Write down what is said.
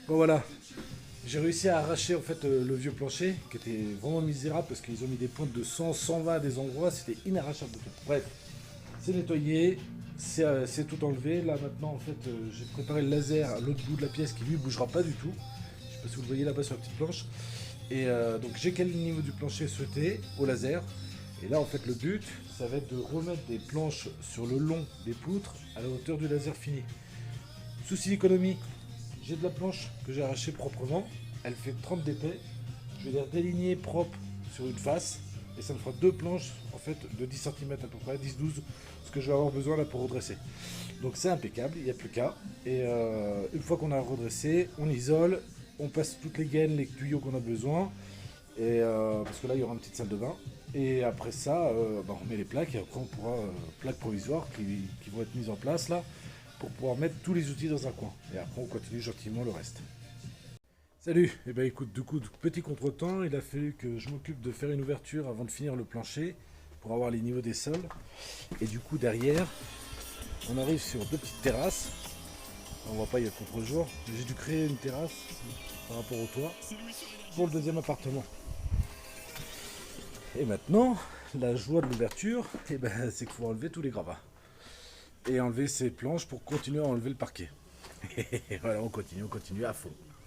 Bon voilà, j'ai réussi à arracher en fait le vieux plancher qui était vraiment misérable parce qu'ils ont mis des pointes de 100, 120 à des endroits, c'était inarrachable de tout. Bref, c'est nettoyé, c'est tout enlevé. Là maintenant en fait j'ai préparé le laser à l'autre bout de la pièce qui lui bougera pas du tout. Je sais pas si vous le voyez là-bas sur la petite planche. Et donc j'ai calé le niveau du plancher souhaité au laser. Et là en fait le but ça va être de remettre des planches sur le long des poutres à la hauteur du laser fini. Souci d'économie, j'ai de la planche que j'ai arrachée proprement, elle fait 30 d'épais, je vais les déligner propre sur une face, et ça me fera deux planches en fait de 10 cm à peu près, 10-12, ce que je vais avoir besoin là pour redresser. Donc c'est impeccable, il n'y a plus qu'à. Et une fois qu'on a redressé, on isole, on passe toutes les gaines, les tuyaux qu'on a besoin, et parce que là il y aura une petite salle de bain. Et après ça, on met les plaques et après on pourra plaques provisoires qui vont être mises en place là pour pouvoir mettre tous les outils dans un coin. Et après on continue gentiment le reste. Salut. Et ben écoute, du coup, petit contretemps, il a fallu que je m'occupe de faire une ouverture avant de finir le plancher pour avoir les niveaux des sols. Et du coup derrière, on arrive sur deux petites terrasses. On voit pas, il y a le contre-jour. J'ai dû créer une terrasse par rapport au toit pour le deuxième appartement. Et maintenant, la joie de l'ouverture, c'est qu'il faut enlever tous les gravats. Et enlever ces planches pour continuer à enlever le parquet. Et voilà, on continue à fond.